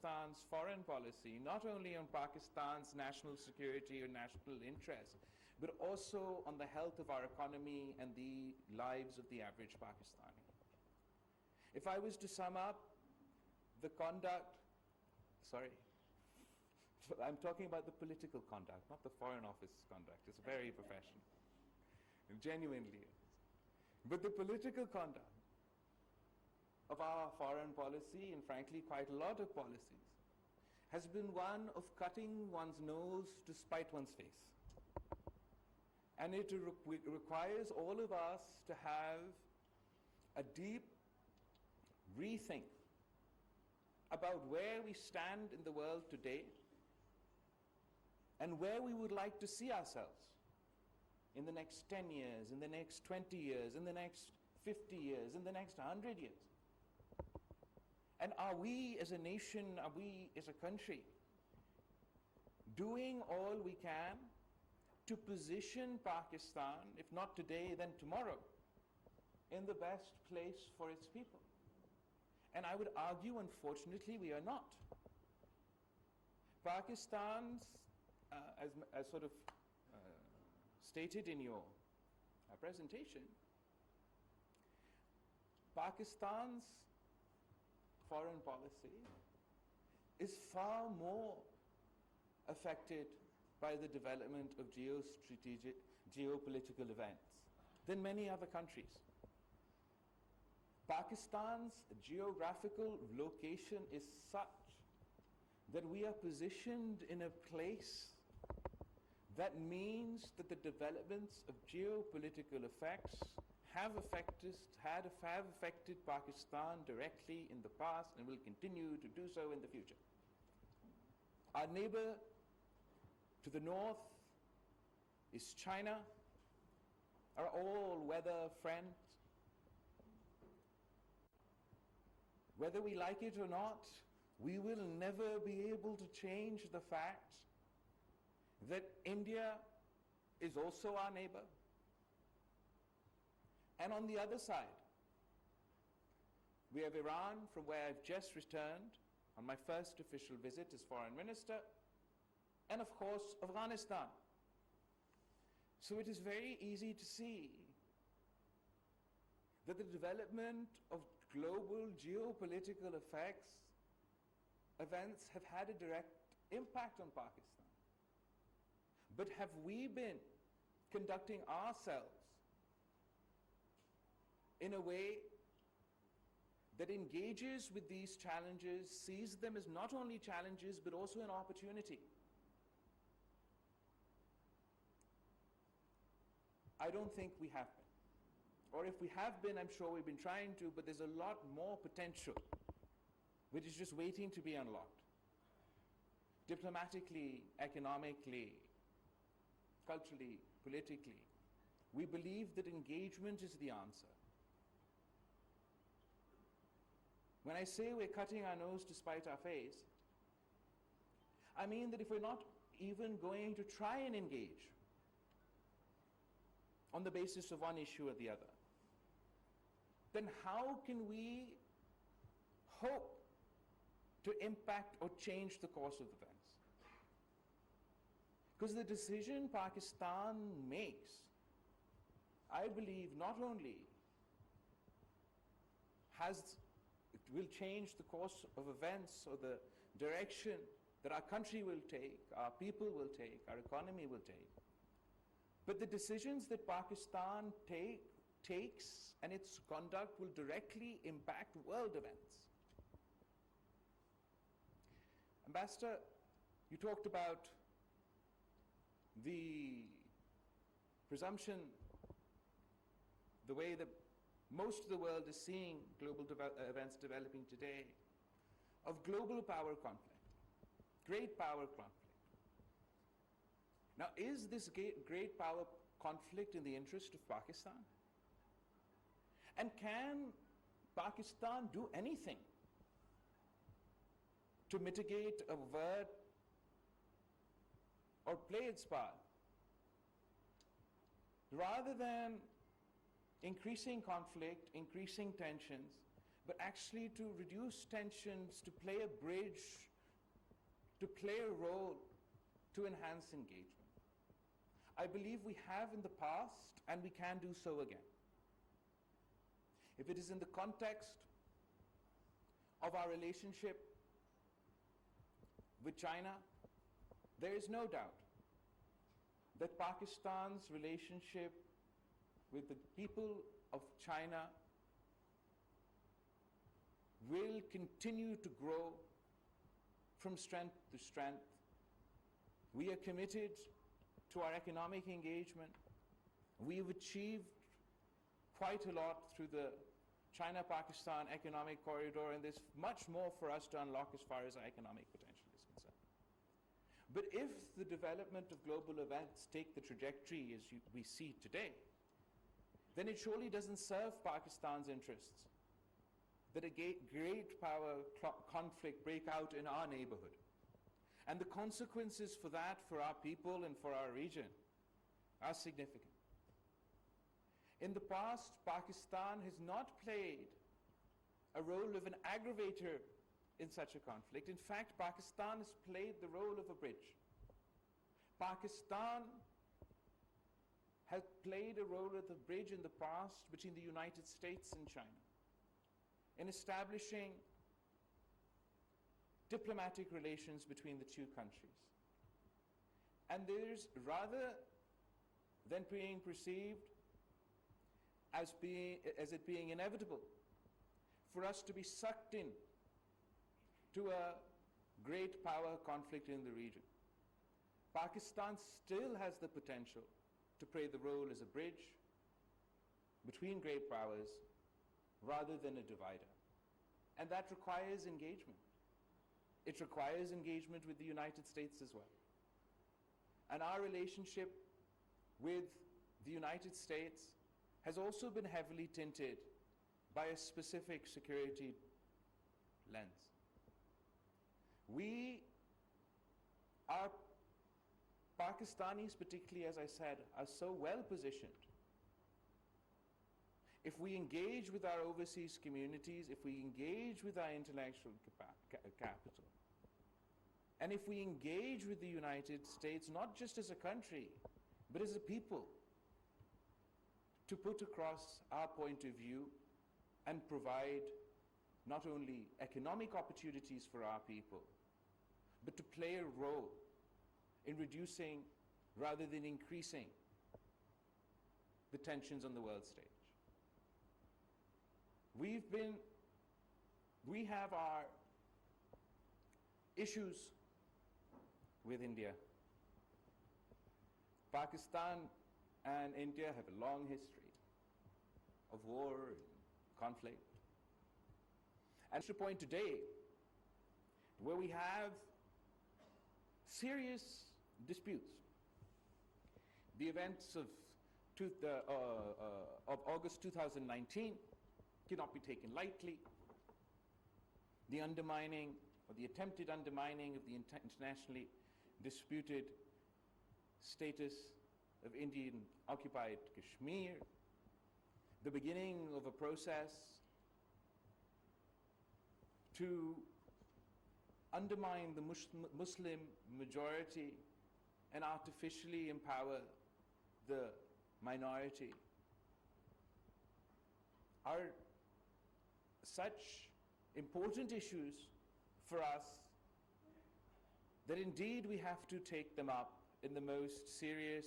Pakistan's foreign policy, not only on Pakistan's national security or national interest, but also on the health of our economy and the lives of the average Pakistani. If I was to sum up the conduct, I'm talking about the political conduct, not the Foreign Office conduct. It's very professional. It genuinely is. But the political conduct of our foreign policy, and frankly quite a lot of policies, has been one of cutting one's nose to spite one's face. And it requires all of us to have a deep rethink about where we stand in the world today and where we would like to see ourselves in the next 10 years, in the next 20 years, in the next 50 years, in the next 100 years. And are we as a nation, are we as a country doing all we can to position Pakistan, if not today, then tomorrow, in the best place for its people? And I would argue, unfortunately, we are not. Pakistan's, as sort of stated in your presentation, Pakistan's foreign policy is far more affected by the development of geopolitical events than many other countries. Pakistan's geographical location is such that we are positioned in a place that means that the developments of geopolitical effects have affected Pakistan directly in the past and will continue to do so in the future. Our neighbor to the north is China, our all-weather friend. Whether we like it or not, we will never be able to change the fact that India is also our neighbor. And on the other side, we have Iran, from where I've just returned on my first official visit as foreign minister, and of course Afghanistan. So it is very easy to see that the development of global geopolitical events have had a direct impact on Pakistan. But have we been conducting ourselves in a way that engages with these challenges, sees them as not only challenges but also an opportunity? I don't think we have been. Or if we have been, I'm sure we've been trying to, but there's a lot more potential which is just waiting to be unlocked. Diplomatically, economically, culturally, politically, we believe that engagement is the answer. When I say we're cutting our nose to spite our face, I mean that if we're not even going to try and engage on the basis of one issue or the other, then how can we hope to impact or change the course of events? Because the decision Pakistan makes, I believe, not only it will change the course of events or the direction that our country will take, our people will take, our economy will take, but the decisions that Pakistan takes and its conduct will directly impact world events. Ambassador, you talked about the presumption, the way that most of the world is seeing global events developing today, of global power conflict, great power conflict. Now, is this great power conflict in the interest of Pakistan? And can Pakistan do anything to mitigate, avert, or play its part, rather than increasing conflict, increasing tensions, but actually to reduce tensions, to play a bridge to play a role to enhance engagement. I believe we have in the past, and we can do so again. If it is in the context of our relationship with China, there is no doubt that Pakistan's relationship with the people of China will continue to grow from strength to strength. We are committed to our economic engagement. We've achieved quite a lot through the China-Pakistan economic corridor, and there's much more for us to unlock as far as our economic potential is concerned. But if the development of global events take the trajectory as we see today, then it surely doesn't serve Pakistan's interests that a great power conflict break out in our neighborhood. And the consequences for that, for our people and for our region, are significant. In the past, Pakistan has not played a role of an aggravator in such a conflict. In fact, Pakistan has played the role of a bridge. Pakistan has played a role of the bridge in the past between the United States and China in establishing diplomatic relations between the two countries. And there's, rather than being perceived as it being inevitable for us to be sucked in to a great power conflict in the region, Pakistan still has the potential to play the role as a bridge between great powers rather than a divider. And that requires engagement. It requires engagement with the United States as well. And our relationship with the United States has also been heavily tinted by a specific security lens. Our Pakistanis, particularly, as I said, are so well positioned. If we engage with our overseas communities, if we engage with our intellectual capital, and if we engage with the United States, not just as a country, but as a people, to put across our point of view and provide not only economic opportunities for our people, but to play a role in reducing rather than increasing the tensions on the world stage. We have our issues with India. Pakistan and India have a long history of war and conflict. And to point today, where we have serious disputes. The events of August 2019 cannot be taken lightly. The undermining, or the attempted undermining, of the internationally disputed status of Indian-occupied Kashmir, the beginning of a process to undermine the Muslim majority and artificially empower the minority, are such important issues for us that indeed we have to take them up in the most serious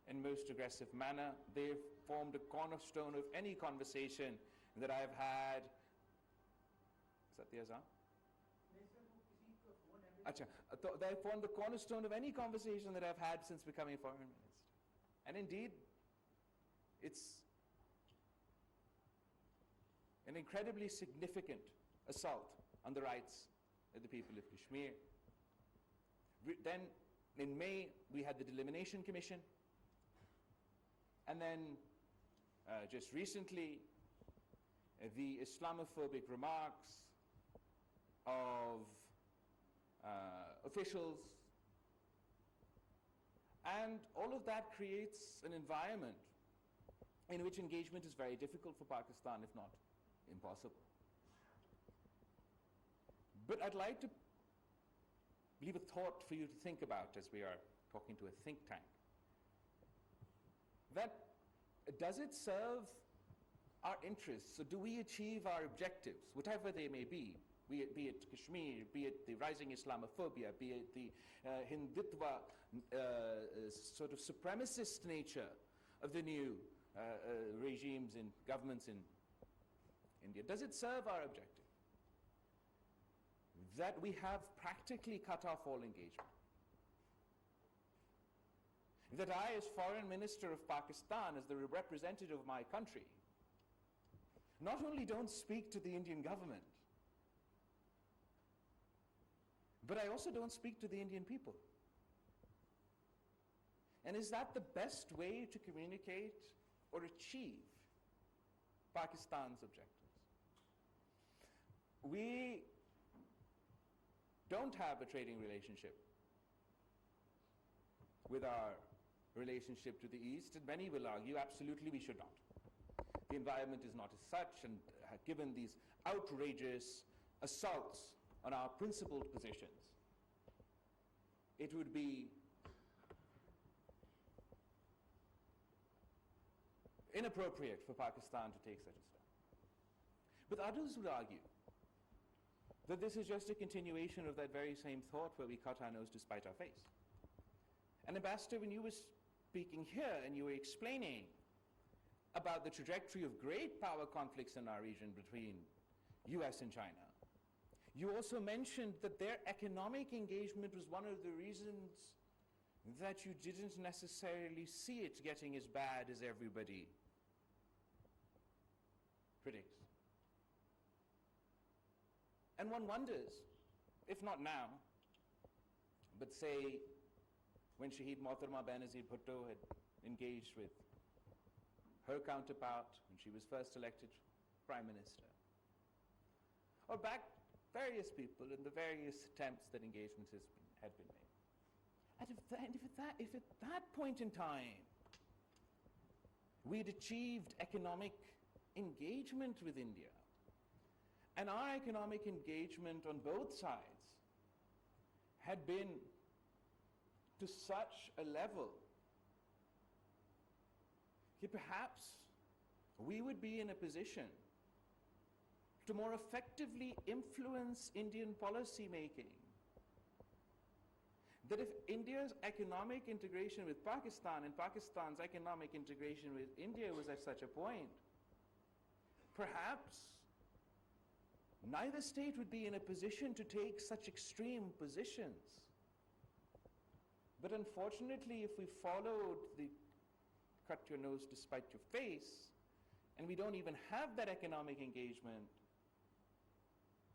and most aggressive manner. They've formed a cornerstone of any conversation that I've had. Is that the azan? They formed the cornerstone of any conversation that I've had since becoming foreign minister. And indeed, it's an incredibly significant assault on the rights of the people of Kashmir. Then, in May, we had the Delimitation Commission. And then, just recently, the Islamophobic remarks of officials. And all of that creates an environment in which engagement is very difficult for Pakistan, if not impossible. But I'd like to leave a thought for you to think about as we are talking to a think tank. That does it serve our interests? So do we achieve our objectives, whatever they may be it Kashmir, be it the rising Islamophobia, be it the Hindutva sort of supremacist nature of the new regimes and governments in India? Does it serve our objective? That we have practically cut off all engagement. That I, as Foreign Minister of Pakistan, as the representative of my country, not only don't speak to the Indian government, but I also don't speak to the Indian people. And is that the best way to communicate or achieve Pakistan's objectives? We don't have a trading relationship with our relationship to the East, and many will argue absolutely we should not. The environment is not as such, and given these outrageous assaults on our principled positions, it would be inappropriate for Pakistan to take such a step. But others would argue that this is just a continuation of that very same thought where we cut our nose to spite our face. And Ambassador, when you were speaking here and you were explaining about the trajectory of great power conflicts in our region between US and China, you also mentioned that their economic engagement was one of the reasons that you didn't necessarily see it getting as bad as everybody predicts. And one wonders, if not now, but say when Shaheed Mohtarma Benazir Bhutto had engaged with her counterpart when she was first elected Prime Minister, or back various people in the various attempts that engagement had been made. And if at that point in time we'd achieved economic engagement with India, and our economic engagement on both sides had been to such a level that perhaps we would be in a position to more effectively influence Indian policy making. That if India's economic integration with Pakistan and Pakistan's economic integration with India was at such a point, perhaps neither state would be in a position to take such extreme positions. But unfortunately, if we followed the cut your nose to spite your face, and we don't even have that economic engagement,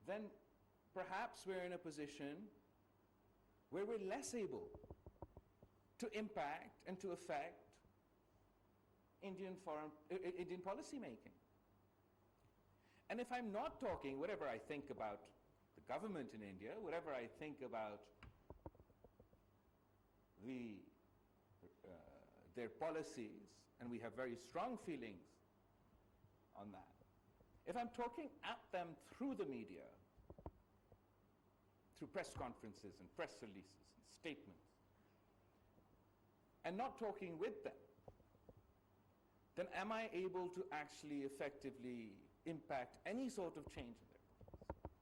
then perhaps we're in a position where we're less able to impact and to affect Indian policy making. And if I'm not talking, whatever I think about the government in India, whatever I think about their policies, and we have very strong feelings on that. If I'm talking at them through the media, through press conferences and press releases and statements, and not talking with them, then am I able to actually effectively impact any sort of change in their policies?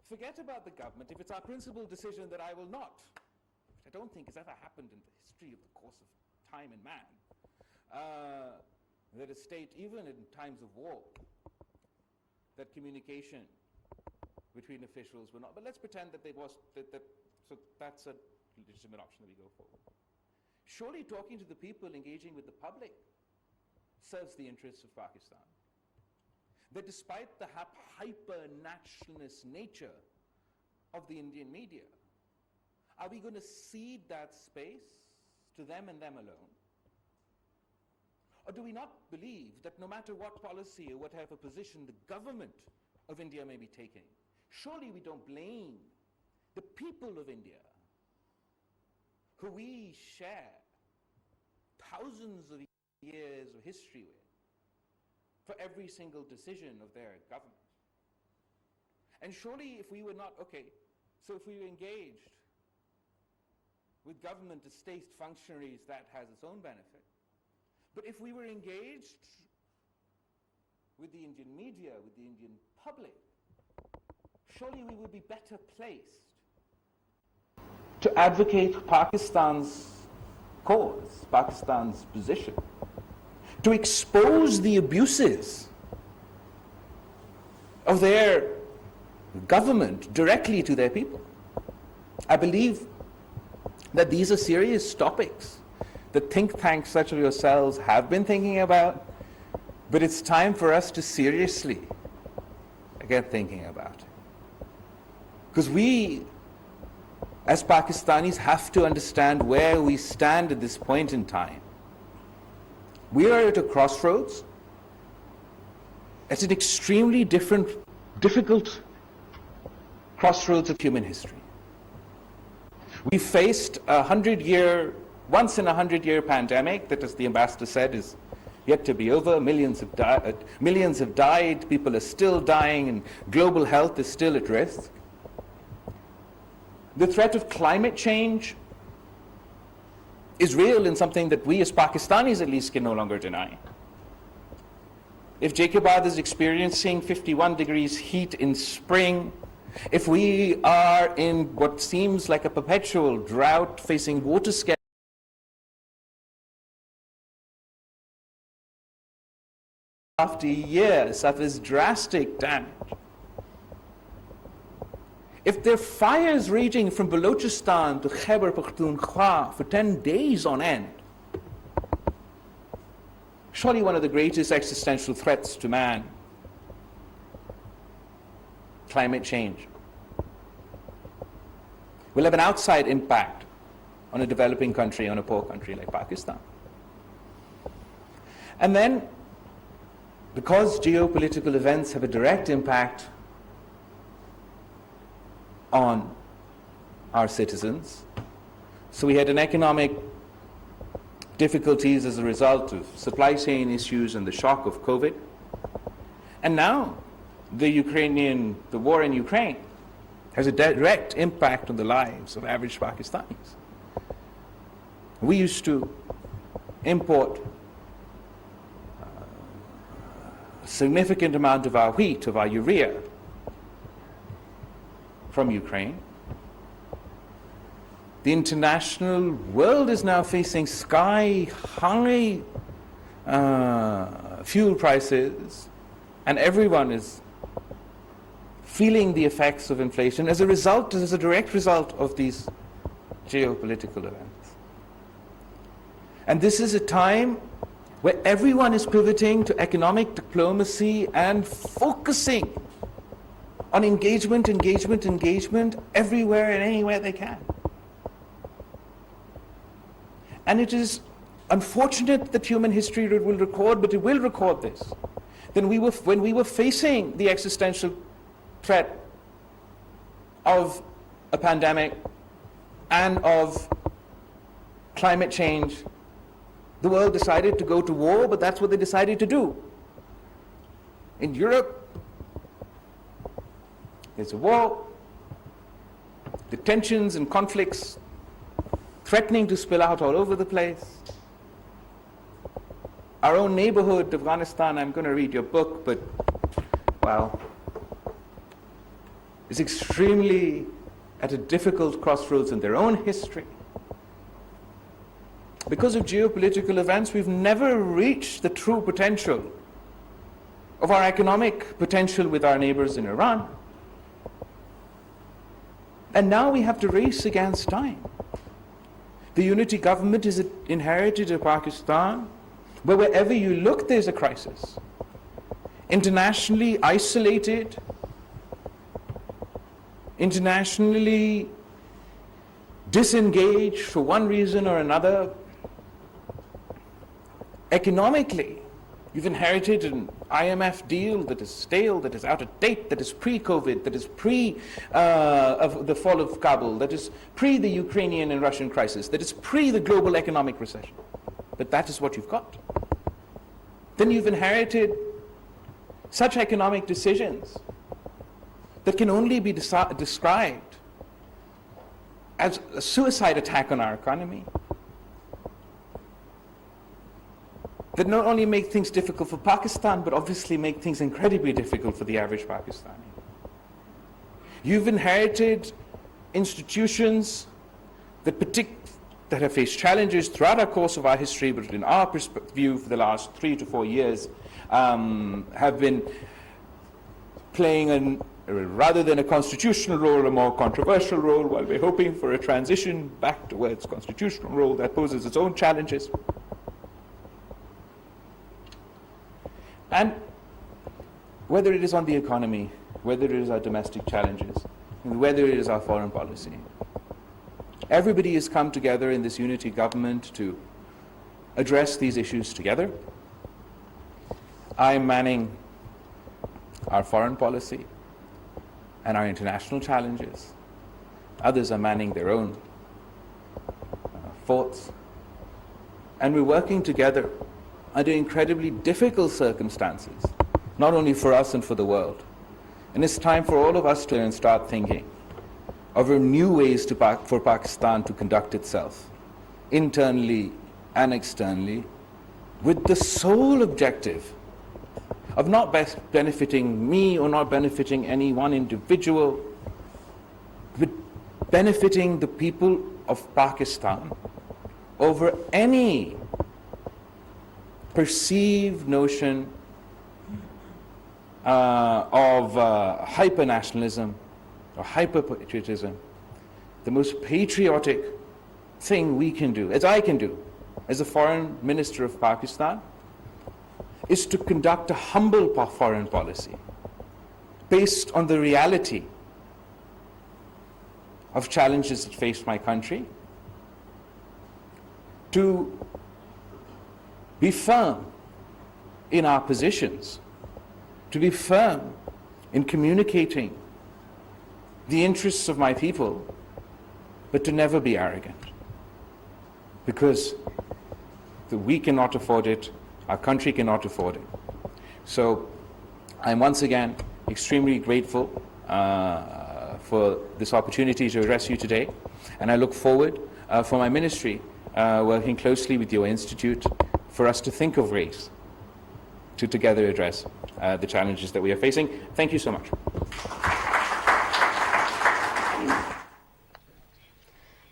Forget about the government. If it's our principled decision that I will not, which I don't think has ever happened in the history of the course of time and man, that a state, even in times of war, that communication between officials were not. But let's pretend that so that's a legitimate option that we go forward. Surely talking to the people, engaging with the public, serves the interests of Pakistan. That despite the hyper-nationalist nature of the Indian media, are we going to cede that space to them and them alone? Or do we not believe that no matter what policy or whatever position the government of India may be taking, surely we don't blame the people of India, who we share thousands of years of history with, for every single decision of their government? And surely if we were not, okay, So if we were engaged with government as state functionaries, that has its own benefit. But if we were engaged with the Indian media, with the Indian public, surely we would be better placed to advocate Pakistan's cause, Pakistan's position, to expose the abuses of their government directly to their people. I believe that these are serious topics that think tanks such as yourselves have been thinking about, but it's time for us to seriously get thinking about it. Because we, as Pakistanis, have to understand where we stand at this point in time. We are at a crossroads. It's an extremely difficult crossroads of human history. We faced a once in a 100-year pandemic that, as the ambassador said, is yet to be over. Millions have died, people are still dying, and global health is still at risk. The threat of climate change is real and something that we as Pakistanis at least can no longer deny. If Jacobabad is experiencing 51 degrees heat in spring, if we are in what seems like a perpetual drought, facing water scarcity after year, suffers drastic damage. If there are fires raging from Balochistan to Khyber Pakhtunkhwa for 10 days on end, surely one of the greatest existential threats to man, climate change, will have an outside impact on a developing country, on a poor country like Pakistan. And then, because geopolitical events have a direct impact on our citizens, so we had an economic difficulties as a result of supply chain issues and the shock of COVID. And now the war in Ukraine has a direct impact on the lives of average Pakistanis. We used to import a significant amount of our wheat, of our urea, from Ukraine. The international world is now facing sky-high fuel prices, and everyone is feeling the effects of inflation as a direct result of these geopolitical events. And this is a time where everyone is pivoting to economic diplomacy and focusing on engagement everywhere and anywhere they can. And it is unfortunate that human history will record, but it will record this. When we were facing the existential threat of a pandemic and of climate change, the world decided to go to war, but that's what they decided to do. In Europe, there's a war, the tensions and conflicts threatening to spill out all over the place. Our own neighborhood, Afghanistan, I'm going to read your book, but, well, is extremely at a difficult crossroads in their own history. Because of geopolitical events, we've never reached the true potential of our economic potential with our neighbors in Iran. And now we have to race against time. The unity government is inherited in Pakistan, where wherever you look, there's a crisis. Internationally isolated, internationally disengaged for one reason or another. Economically, you've inherited an IMF deal that is stale, that is out of date, that is pre-COVID, that is of the fall of Kabul, that is pre the Ukrainian and Russian crisis, that is pre the global economic recession. But that is what you've got. Then you've inherited such economic decisions that can only be described as a suicide attack on our economy that not only make things difficult for Pakistan, but obviously make things incredibly difficult for the average Pakistani. You've inherited institutions that have faced challenges throughout our course of our history, but in our view for the last 3 to 4 years, have been playing rather than a constitutional role, a more controversial role, while we're hoping for a transition back towards constitutional role that poses its own challenges. And whether it is on the economy, whether it is our domestic challenges, whether it is our foreign policy, everybody has come together in this unity government to address these issues together. I am manning our foreign policy and our international challenges. Others are manning their own forts. And we're working together under incredibly difficult circumstances, not only for us and for the world. And it's time for all of us to start thinking of new ways for Pakistan to conduct itself, internally and externally, with the sole objective of not benefiting me or not benefiting any one individual, but benefiting the people of Pakistan over any perceived notion of hyper-nationalism or hyper-patriotism. The most patriotic thing we can do, as I can do, as a foreign minister of Pakistan, is to conduct a humble foreign policy based on the reality of challenges that face my country, to be firm in our positions, to be firm in communicating the interests of my people, but to never be arrogant, because we cannot afford it, our country cannot afford it. So I'm once again extremely grateful for this opportunity to address you today, and I look forward for my ministry working closely with your institute for us to think of ways to together address the challenges that we are facing. Thank you so much.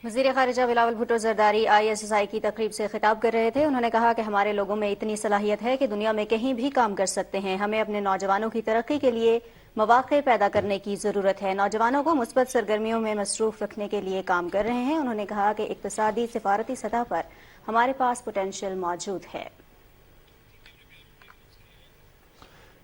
वज़ीर ख़ारिजा Bilawal Bhutto Zardari ISSI की तकरीब से खिताब कर रहे थे। उन्होंने कहा कि हमारे लोगों में इतनी सलाहियत है कि दुनिया में कहीं भी काम कर सकते हैं। हमें अपने नौजवानों की तरक्की के लिए मौक़े पैदा करने की ज़रूरत है। नौजवानों को मुस्बत सरगर्मियों में मसरूफ़ रखने के लिए काम कर रहे हैं। उन्होंने कहा कि इक़्तिसादी सिफारती सतह पर हमारे पास पोटेंशियल मौजूद है।